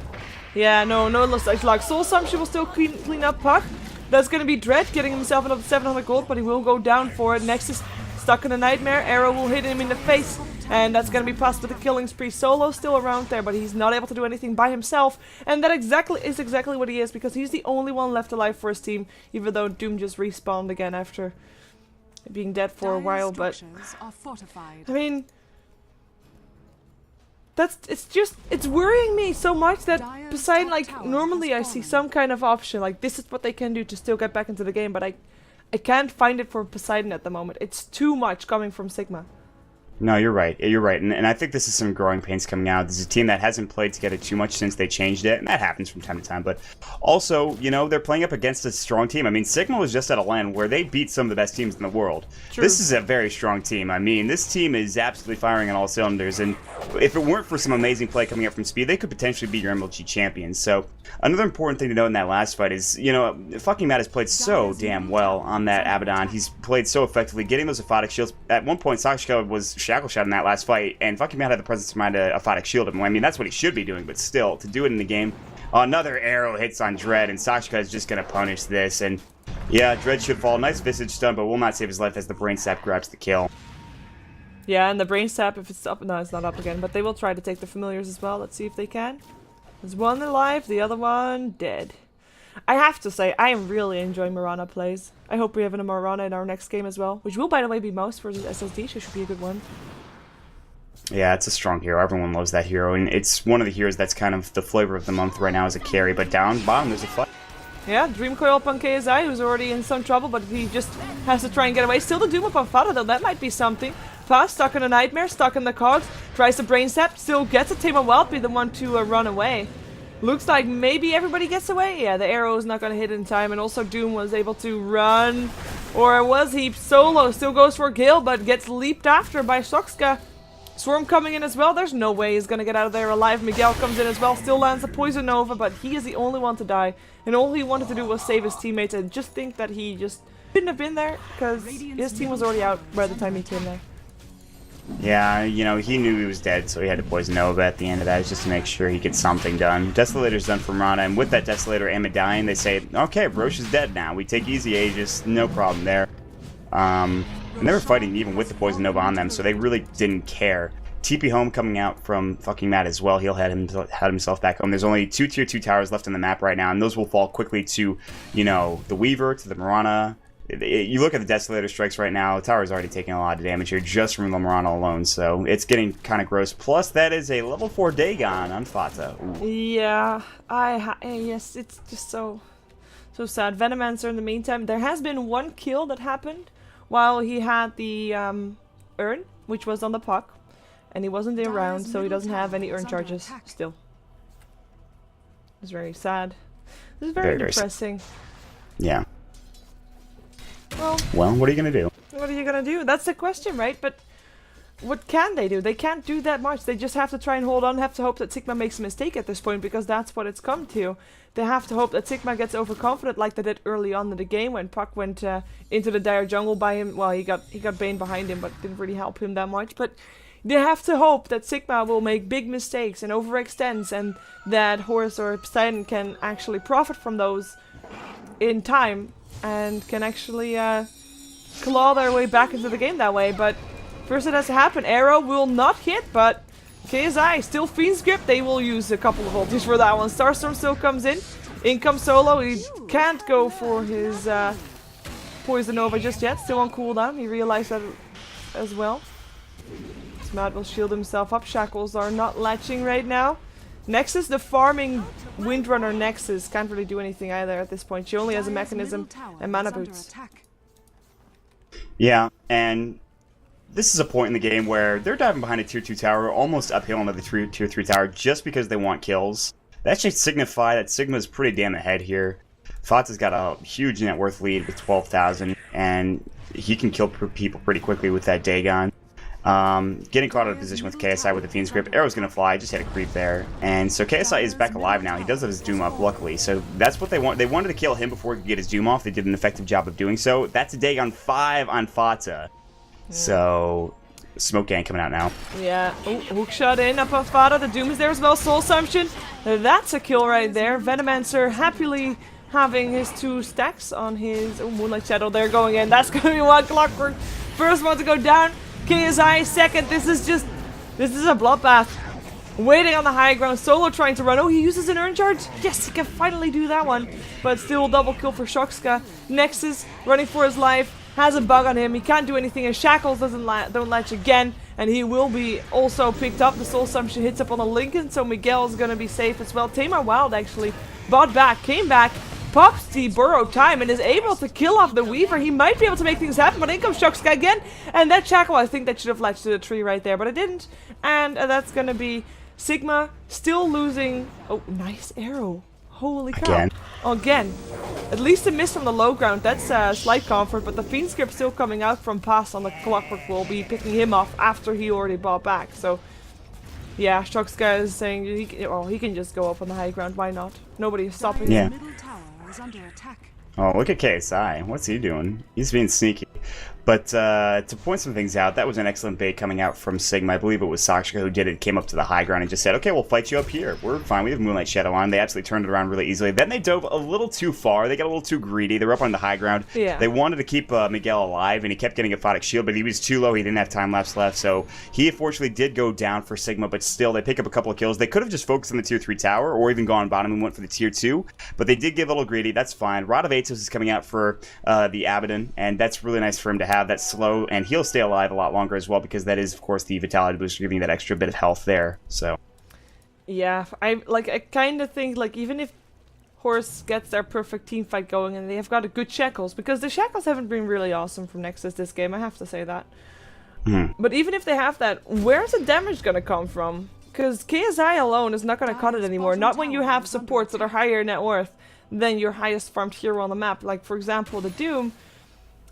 Yeah, no like Soul Assumption will still clean up Puck. That's gonna be Dread, getting himself another 700 gold, but he will go down for it. Next is Stuck in a Nightmare. Arrow will hit him in the face. And that's going to be passed with the killing spree. Solo still around there, but he's not able to do anything by himself. And that is exactly what he is, because he's the only one left alive for his team, even though Doom just respawned again after being dead for a while. But, I mean, it's worrying me so much that Poseidon, like, normally I see some kind of option, like this is what they can do to still get back into the game, but I can't find it for Poseidon at the moment. It's too much coming from Sigma. No, you're right. You're right. And I think this is some growing pains coming out. This is a team that hasn't played together too much since they changed it, and that happens from time to time. But also, you know, they're playing up against a strong team. I mean, Sigma was just at a LAN where they beat some of the best teams in the world. True. This is a very strong team. I mean, this team is absolutely firing on all cylinders, and if it weren't for some amazing play coming up from Speed, they could potentially be your MLG champions. So, another important thing to note in that last fight is, you know, fucking Matt has played so damn well on that Abaddon. He's played so effectively, getting those aphotic shields. At one point, Sakashika was shackle shot in that last fight, and fucking Matt had the presence of mind to aphotic shield him. I mean, that's what he should be doing, but still, to do it in the game, another arrow hits on Dread, and Sakashika is just going to punish this, and yeah, Dread should fall. Nice Visage stun, but will not save his life as the Brain Sap grabs the kill. Yeah, and the Brain Sap, if it's up, no, it's not up again, but they will try to take the familiars as well. Let's see if they can. There's one alive, the other one dead. I have to say, I am really enjoying Mirana plays. I hope we have a Mirana in our next game as well, which will, by the way, be Mouse versus SSD, so should be a good one. Yeah, it's a strong hero. Everyone loves that hero, and it's one of the heroes that's kind of the flavor of the month right now as a carry, but down bottom there's a fight. Yeah, Dream Coil up on KSI, who's already in some trouble, but he just has to try and get away. Still the Doom up on Fata, though, that might be something. Fast, stuck in a Nightmare, stuck in the cogs, tries to Brain Sap, still gets a Tamer Wild, be the one to run away. Looks like maybe everybody gets away. Yeah, the arrow is not going to hit in time, and also Doom was able to run. Or was he? Solo still goes for Gale, but gets leaped after by Soxka. Swarm coming in as well. There's no way he's going to get out of there alive. Miguel comes in as well, still lands a Poison Nova, but he is the only one to die. And all he wanted to do was save his teammates, and just think that he just shouldn't have been there, because his team was already out by the time he came there. Yeah, you know, he knew he was dead, so he had to Poison Nova at the end of that, just to make sure he gets something done. Desolator's done for Mirana, and with that Desolator and Medallion, they say, okay, Roche is dead now. We take easy Aegis, no problem there. And they were fighting even with the Poison Nova on them, so they really didn't care. TP home coming out from fucking Matt as well. He'll head himself back home. There's only 2 tier 2 towers left on the map right now, and those will fall quickly to, you know, the Weaver, to the Mirana. You look at the Desolator strikes right now, the tower's already taking a lot of damage here just from the Mirana alone, so it's getting kind of gross. Plus, that is a level 4 Dagon on Fata. Ooh. Yeah, yes, it's just so sad. Venomancer in the meantime, there has been one kill that happened while he had the urn, which was on the puck, and he wasn't around, so he doesn't have any urn charges still. It's very sad. This is very depressing. Yeah. Well, what are you gonna do? What are you gonna do? That's the question, right? But what can they do? They can't do that much. They just have to try and hold on, have to hope that Sigma makes a mistake at this point, because that's what it's come to. They have to hope that Sigma gets overconfident like they did early on in the game when Puck went into the dire jungle by him. Well, he got Bane behind him, but didn't really help him that much. But they have to hope that Sigma will make big mistakes and overextends, and that Horus or Poseidon can actually profit from those in time and can actually claw their way back into the game that way. But first it has to happen. Arrow will not hit, but KSI still Fiend's Grip. They will use a couple of ultis for that one. Starstorm still comes in. In comes Solo. He can't go for his Poison Nova just yet. Still on cooldown. He realized that as well. Matt will shield himself up. Shackles are not latching right now. Nexus, the farming Windrunner Nexus, can't really do anything either at this point. She only has a mechanism and mana boots. Yeah, and this is a point in the game where they're diving behind a tier 2 tower, almost uphill into the tier 3 tower, just because they want kills. That should signify that Sigma's pretty damn ahead here. Fatah's got a huge net worth lead with 12,000, and he can kill people pretty quickly with that Dagon. Getting caught out of position with KSI with the Fiend's Grip. Arrow's gonna fly, just hit a creep there. And so KSI is back alive now. He does have his Doom up, luckily. So that's what they want. They wanted to kill him before he could get his Doom off. They did an effective job of doing so. That's a Dagon 5 on Fatah. So, Smoke Gang coming out now. Yeah, oh, hook shot in up on Fatah. The Doom is there as well. Soul Assumption. That's a kill right there. Venomancer happily having his 2 stacks on his Moonlight Shadow there going in. That's gonna be one. Clockwork. First one to go down. KSI second. This is a bloodbath. Waiting on the high ground. Solo trying to run. Oh, he uses an urn charge. Yes, he can finally do that one. But still double kill for Shokska. Nexus running for his life. Has a bug on him. He can't do anything. And Shackles don't latch again. And he will be also picked up. The Soul Assumption hits up on the Lincoln. So Miguel's going to be safe as well. Tamar Wild actually bought back. Came back. Pops the burrow time and is able to kill off the Weaver. He might be able to make things happen, but in comes Shokska again. And that Shackle, I think that should have latched to the tree right there, but it didn't. And that's going to be Sigma still losing. Oh, nice arrow. Holy cow. Again. At least a miss from the low ground. That's a slight comfort, but the Fiend's Grip still coming out from pass on the Clockwork will be picking him off after he already bought back. So, yeah, Shokska is saying he can just go up on the high ground. Why not? Nobody is stopping him. Under attack. Oh, look at KSI. What's he doing? He's being sneaky. But to point some things out, that was an excellent bait coming out from Sigma. I believe it was Sakshika who did it, came up to the high ground and just said, okay, we'll fight you up here. We're fine. We have Moonlight Shadow on. They absolutely turned it around really easily. Then they dove a little too far. They got a little too greedy. They were up on the high ground. Yeah. They wanted to keep Miguel alive, and he kept getting a Photic Shield, but he was too low. He didn't have time lapse left, so he unfortunately did go down for Sigma, but still, they pick up a couple of kills. They could have just focused on the tier 3 tower, or even gone bottom and went for the tier 2, but they did get a little greedy. That's fine. Rod of Atos is coming out for the Abaddon, and that's really nice for him to have. That slow, and he'll stay alive a lot longer as well, because that is, of course, the Vitality booster, giving you that extra bit of health there. So, yeah, I kind of think, like, even if Horse gets their perfect team fight going and they have got a good Shackles, because the Shackles haven't been really awesome from Nexus this game, I have to say that. But even if they have that, where's the damage gonna come from? Because KSI alone is not gonna cut it anymore. Not when you have supports that are higher net worth than your highest farmed hero on the map. Like, for example, the Doom.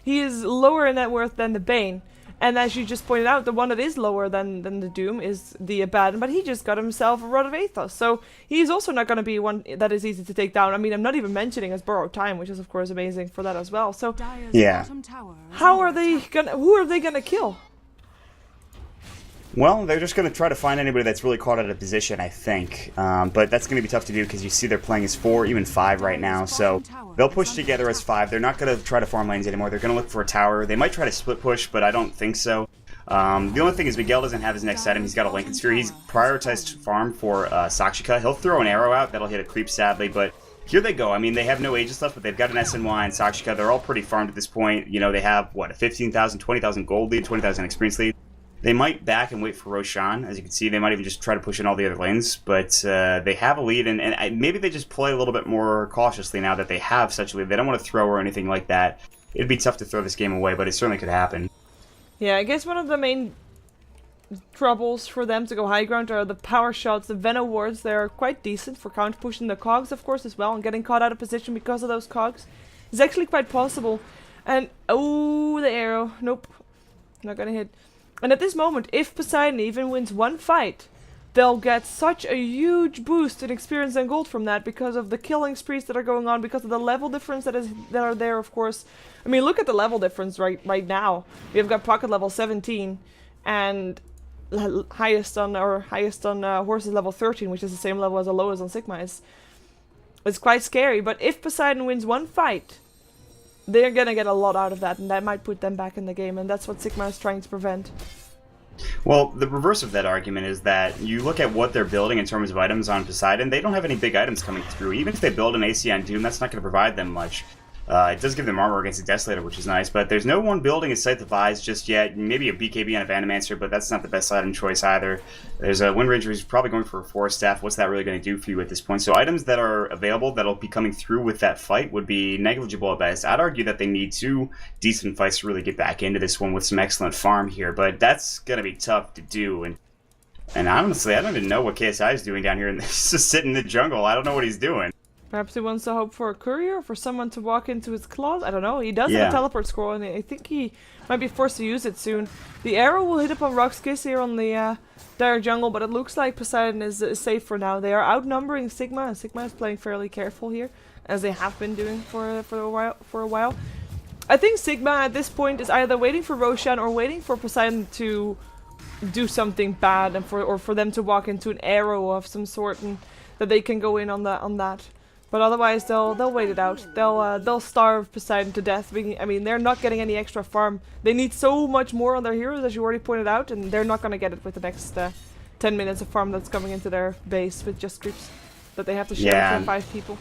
He is lower in net worth than the Bane. And as you just pointed out, the one that is lower than the Doom is the Abaddon, but he just got himself a Rod of Athos. So he's also not going to be one that is easy to take down. I mean, I'm not even mentioning his Borrowed Time, which is of course amazing for that as well. So yeah. Who are they gonna kill? Well, they're just going to try to find anybody that's really caught out of position, I think. But that's going to be tough to do because you see they're playing as 4, even 5 right now. So they'll push together as 5. They're not going to try to farm lanes anymore. They're going to look for a tower. They might try to split push, but I don't think so. The only thing is Miguel doesn't have his next item. He's got a Lincoln Sphere. He's prioritized farm for Sakshika. He'll throw an arrow out. That'll hit a creep, sadly, but here they go. I mean, they have no Aegis left, but they've got an SNY and Sakshika. They're all pretty farmed at this point. You know, they have, what, a 15,000, 20,000 gold lead, 20,000 experience lead. They might back and wait for Roshan. As you can see, they might even just try to push in all the other lanes. But they have a lead, and maybe they just play a little bit more cautiously now that they have such a lead. They don't want to throw or anything like that. It'd be tough to throw this game away, but it certainly could happen. Yeah, I guess one of the main troubles for them to go high ground are the power shots. The Venom wards, they're quite decent for counter pushing the cogs, of course, as well. And getting caught out of position because of those cogs is actually quite possible. And, oh, the arrow. Nope. Not gonna hit. And at this moment, if Poseidon even wins one fight, they'll get such a huge boost in experience and gold from that because of the killing sprees that are going on, because of the level difference that are there, of course. I mean, look at the level difference right now. We've got pocket level 17 and highest on Horse's level 13, which is the same level as the lowest on Sigma. It's quite scary, but if Poseidon wins one fight, they're gonna get a lot out of that, and that might put them back in the game, and that's what Sigma is trying to prevent. Well, the reverse of that argument is that you look at what they're building in terms of items on Poseidon, they don't have any big items coming through. Even if they build an AC on Doom, that's not going to provide them much. It does give them armor against the Desolator, which is nice, but there's no one building a Scythe of Eyes just yet. Maybe a BKB on a Vanomancer, but that's not the best item choice either. There's a Wind Ranger who's probably going for a Forest Staff. What's that really going to do for you at this point? So items that are available that'll be coming through with that fight would be negligible at best. I'd argue that they need 2 decent fights to really get back into this one with some excellent farm here, but that's going to be tough to do. And honestly, I don't even know what KSI is doing down here. And he's just sitting in the jungle. I don't know what he's doing. Perhaps he wants to hope for a courier, for someone to walk into his claws. I don't know. He does have a teleport scroll, and I think he might be forced to use it soon. The arrow will hit upon Rockskiss here on the dire jungle, but it looks like Poseidon is safe for now. They are outnumbering Sigma, and Sigma is playing fairly careful here, as they have been doing for a while. I think Sigma at this point is either waiting for Roshan or waiting for Poseidon to do something bad, and for them to walk into an arrow of some sort, and that they can go in on that. But otherwise, they'll wait it out. They'll starve Poseidon to death. I mean, they're not getting any extra farm. They need so much more on their heroes, as you already pointed out, and they're not gonna get it with the next 10 minutes of farm that's coming into their base with just creeps that they have to share with 5 people.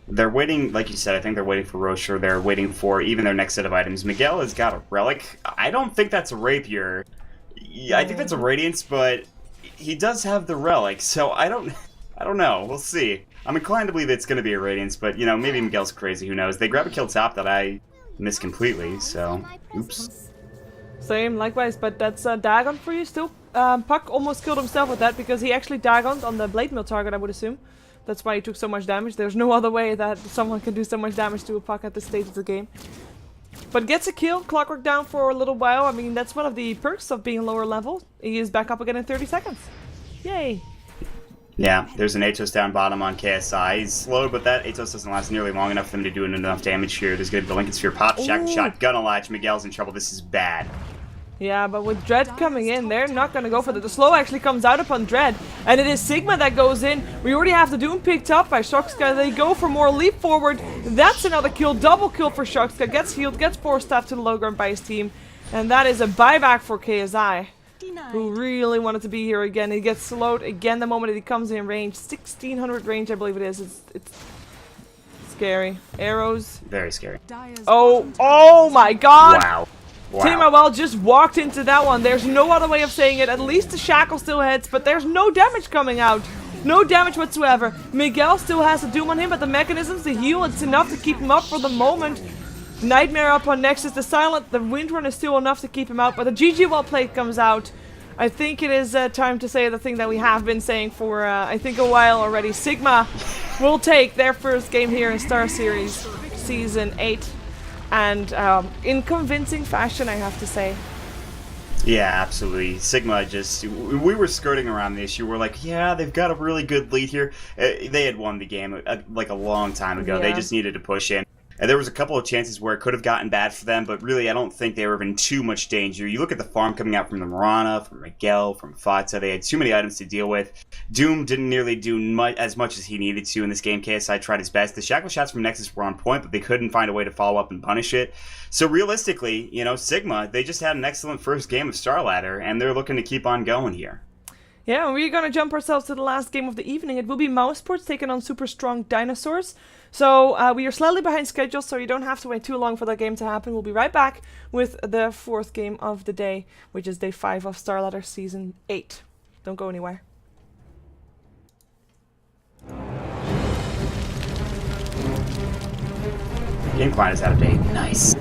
They're waiting, like you said, I think they're waiting for Rocher. They're waiting for even their next set of items. Miguel has got a relic. I don't think that's a rapier. Yeah, I think that's a Radiance, but he does have the relic, so I don't know. We'll see. I'm inclined to believe it's going to be a Radiance, but, you know, maybe Miguel's crazy. Who knows? They grab a kill top that I missed completely, so... Oops. Same, likewise, but that's Dagon for you still. Puck almost killed himself with that because he actually Dagoned on the Blade Mill target, I would assume. That's why he took so much damage. There's no other way that someone can do so much damage to a Puck at this stage of the game. But gets a kill, Clockwork down for a little while. I mean, that's one of the perks of being lower level. He is back up again in 30 seconds. Yay! Yeah, there's an Atos down bottom on KSI. He's slow, but that Atos doesn't last nearly long enough for them to do enough damage here. There's going to be the Lincoln Sphere pop, Shackle Shot, Gun Latch. Miguel's in trouble. This is bad. Yeah, but with Dread coming in, they're not going to go for that. The slow actually comes out upon Dread, and it is Sigma that goes in. We already have the Doom picked up by Shoxka. They go for more leap forward. That's another kill, double kill for Shoxka. Gets healed, gets Force Staff to the low ground by his team. And that is a buyback for KSI, who really wanted to be here again. He gets slowed again the moment that he comes in range. 1600 range, I believe it is. It's scary. Arrows. Very scary. Oh my god! Wow. Team Well just walked into that one. There's no other way of saying it. At least the shackle still hits, but there's no damage coming out. No damage whatsoever. Miguel still has a Doom on him, but the mechanisms, the heal, it's enough to keep him up for the moment. Nightmare up on Nexus. The Silent, the Windrun is still enough to keep him out, but the GG well played comes out. I think it is time to say the thing that we have been saying for, I think, a while already. Sigma will take their first game here in Star Series Season 8. And in convincing fashion, I have to say. Yeah, absolutely. Sigma we were skirting around the issue. We're like, yeah, they've got a really good lead here. They had won the game like a long time ago. Yeah. They just needed to push in. And there was a couple of chances where it could have gotten bad for them, but really I don't think they were in too much danger. You look at the farm coming out from the Mirana, from Miguel, from Fata. They had too many items to deal with. Doom didn't nearly do as much as he needed to in this game. KSI tried his best. The shackle shots from Nexus were on point, but they couldn't find a way to follow up and punish it. So realistically, you know, Sigma, they just had an excellent first game of StarLadder, and they're looking to keep on going here. Yeah, we're gonna jump ourselves to the last game of the evening. It will be Mousesports taking on Super Strong Dinosaurs. So we are slightly behind schedule, so you don't have to wait too long for that game to happen. We'll be right back with the 4th game of the day, which is day 5 of StarLadder Season 8. Don't go anywhere. Game Client is out of date. Nice.